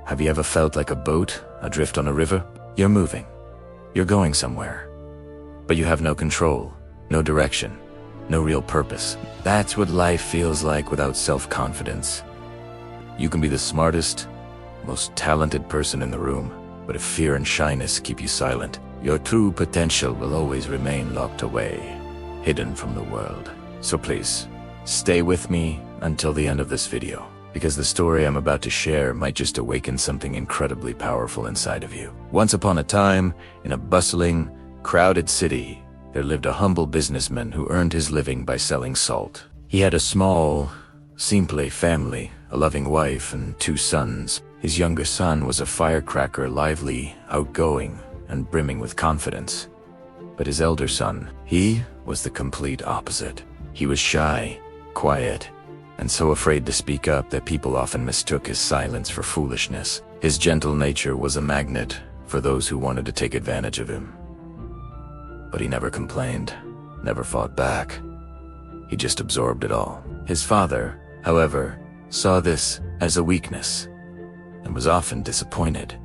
Have you ever felt like a boat adrift on a river? You're moving. You're going somewhere. But you have no control, no direction, no real purpose. That's what life feels like without self-confidence. You can be the smartest, most talented person in the room, but if fear and shyness keep you silent, your true potential will always remain locked away, hidden from the world. So please, stay with me until the end of this video, because the story I'm about to share might just awaken something incredibly powerful inside of you. Once upon a time, in a bustling, crowded city, there lived a humble businessman who earned his living by selling salt. He had a small, simple family, a loving wife and 2 sons. His younger son was a firecracker, lively, outgoing, and brimming with confidence. But his elder son, he was the complete opposite. He was shy, quiet, and so afraid to speak up that people often mistook his silence for foolishness. His gentle nature was a magnet for those who wanted to take advantage of him. But he never complained, never fought back. He just absorbed it all. His father, however, saw this as a weakness and was often disappointed.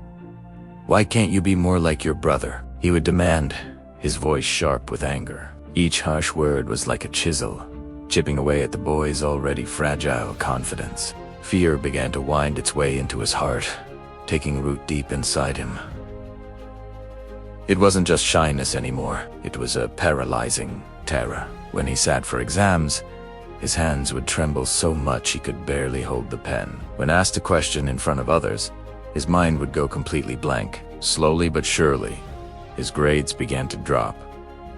"Why can't you be more like your brother?" he would demand, his voice sharp with anger. Each harsh word was like a chisel, chipping away at the boy's already fragile confidence. Fear began to wind its way into his heart, taking root deep inside him. It wasn't just shyness anymore, it was a paralyzing terror. When he sat for exams, his hands would tremble so much he could barely hold the pen. When asked a question in front of others, his mind would go completely blank. Slowly but surely, his grades began to drop,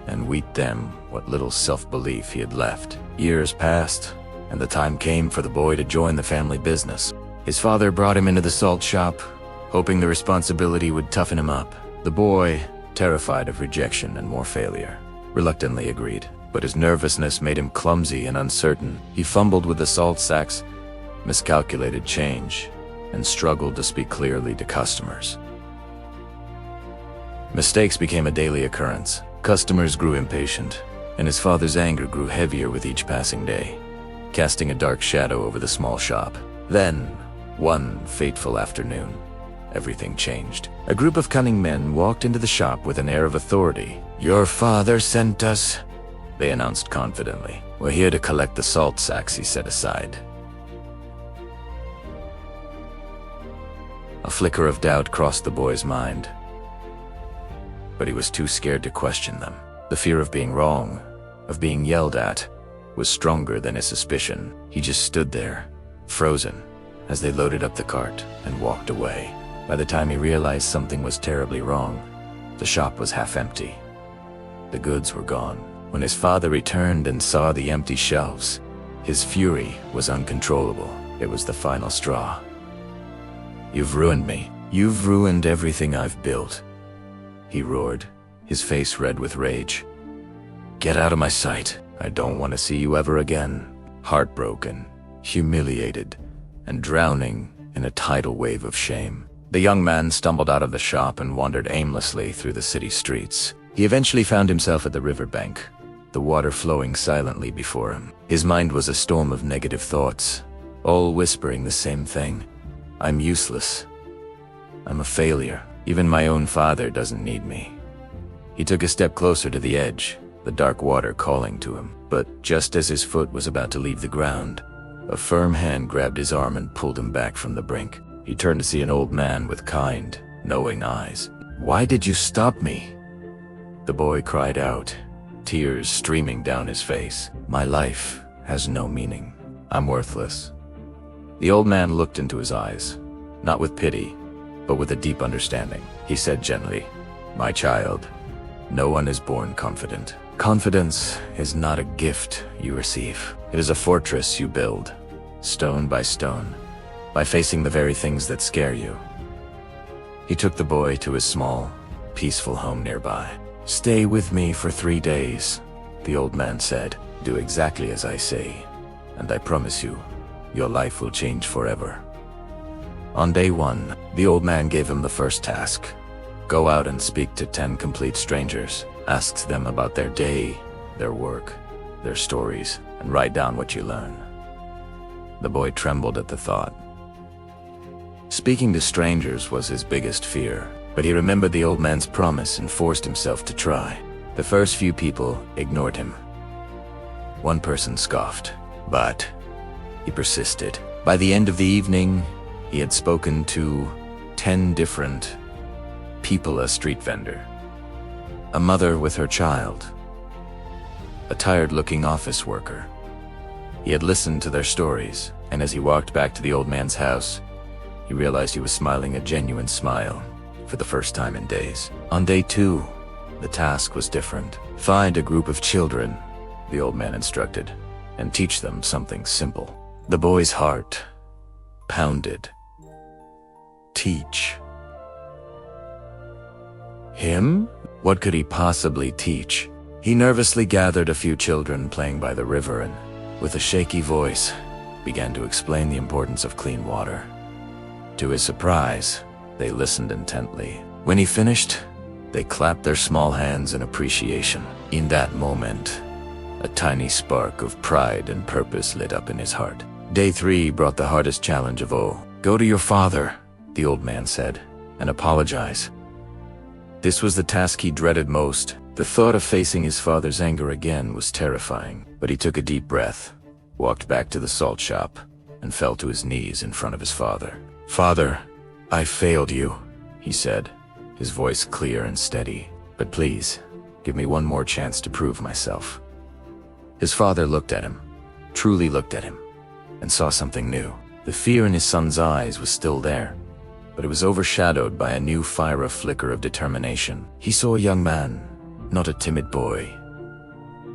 and with them what little self-belief he had left. Years passed, and the time came for the boy to join the family business. His father brought him into the salt shop, hoping the responsibility would toughen him up. The boy, terrified of rejection and more failure, reluctantly agreed. But his nervousness made him clumsy and uncertain. He fumbled with the salt sacks, miscalculated change, and struggled to speak clearly to customers. Mistakes became a daily occurrence. Customers grew impatient, and his father's anger grew heavier with each passing day, casting a dark shadow over the small shop. Then, one fateful afternoon, everything changed. A group of cunning men walked into the shop with an air of authority. "Your father sent us," they announced confidently. "We're here to collect the salt sacks," he set aside. A flicker of doubt crossed the boy's mind, but he was too scared to question them. The fear of being wrong, of being yelled at, was stronger than his suspicion. He just stood there, frozen, as they loaded up the cart and walked away. By the time he realized something was terribly wrong, the shop was half empty. The goods were gone. When his father returned and saw the empty shelves, his fury was uncontrollable. It was the final straw. "You've ruined me. You've ruined everything I've built," he roared, his face red with rage. "Get out of my sight. I don't want to see you ever again." Heartbroken, humiliated, and drowning in a tidal wave of shame, the young man stumbled out of the shop and wandered aimlessly through the city streets. He eventually found himself at the riverbank, the water flowing silently before him. His mind was a storm of negative thoughts, all whispering the same thing. "I'm useless. I'm a failure. Even my own father doesn't need me." He took a step closer to the edge, the dark water calling to him. But just as his foot was about to leave the ground, a firm hand grabbed his arm and pulled him back from the brink. He turned to see an old man with kind, knowing eyes. "Why did you stop me?" the boy cried out, tears streaming down his face. "My life has no meaning. I'm worthless." The old man looked into his eyes, not with pity, but with a deep understanding. He said gently, "My child, no one is born confident. Confidence is not a gift you receive. It is a fortress you build, stone by stone, by facing the very things that scare you." He took the boy to his small, peaceful home nearby. "Stay with me for 3 days," the old man said. "Do exactly as I say, and I promise you, your life will change forever." On day 1, the old man gave him the first task. Go out and speak to 10 complete strangers. Ask them about their day, their work, their stories, and write down what you learn. The boy trembled at the thought. Speaking to strangers was his biggest fear, but he remembered the old man's promise and forced himself to try. The first few people ignored him. One person scoffed, but he persisted. By the end of the evening, he had spoken to 10 different people: a street vendor, a mother with her child, a tired-looking office worker. He had listened to their stories, and as he walked back to the old man's house, he realized he was smiling a genuine smile for the first time in days. On day 2, the task was different. Find a group of children, the old man instructed, and teach them something simple. The boy's heart pounded. Teach him? What could he possibly teach? He nervously gathered a few children playing by the river and, with a shaky voice, began to explain the importance of clean water. To his surprise, they listened intently. When he finished, they clapped their small hands in appreciation. In that moment, a tiny spark of pride and purpose lit up in his heart. Day 3 brought the hardest challenge of all. Go to your father, the old man said, and apologize. This was the task he dreaded most. The thought of facing his father's anger again was terrifying, but he took a deep breath, walked back to the salt shop, and fell to his knees in front of his father. "Father, I failed you," he said, his voice clear and steady. "But please, give me one more chance to prove myself." His father looked at him, truly looked at him, and saw something new. The fear in his son's eyes was still there, but it was overshadowed by a new fire, a flicker of determination. He saw a young man, not a timid boy.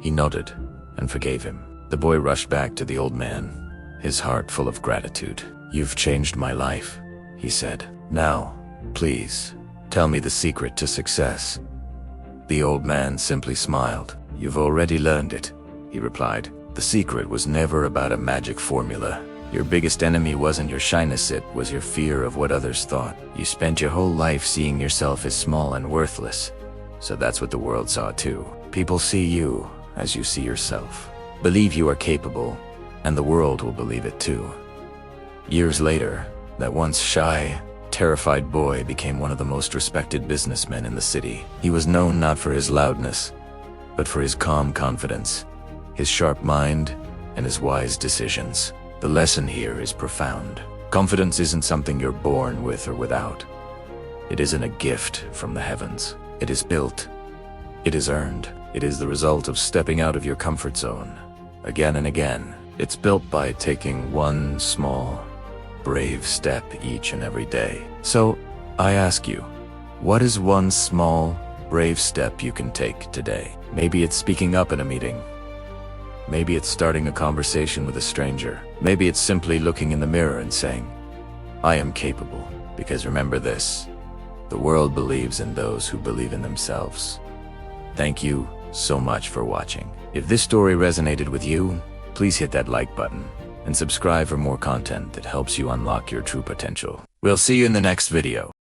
He nodded and forgave him. The boy rushed back to the old man, his heart full of gratitude. "You've changed my life," he said. "Now, please, tell me the secret to success." The old man simply smiled. "You've already learned it," he replied. "The secret was never about a magic formula. Your biggest enemy wasn't your shyness, it was your fear of what others thought. You spent your whole life seeing yourself as small and worthless, so that's what the world saw too. People see you as you see yourself. Believe you are capable, and the world will believe it too." Years later, that once shy, terrified boy became one of the most respected businessmen in the city. He was known not for his loudness, but for his calm confidence, his sharp mind, and his wise decisions. The lesson here is profound. Confidence isn't something you're born with or without. It isn't a gift from the heavens. It is built. It is earned. It is the result of stepping out of your comfort zone again and again. It's built by taking one small, brave step each and every day. So, I ask you, what is one small, brave step you can take today? Maybe it's speaking up in a meeting. Maybe it's starting a conversation with a stranger. Maybe it's simply looking in the mirror and saying, "I am capable." Because remember this, the world believes in those who believe in themselves. Thank you so much for watching. If this story resonated with you, please hit that like button and subscribe for more content that helps you unlock your true potential. We'll see you in the next video.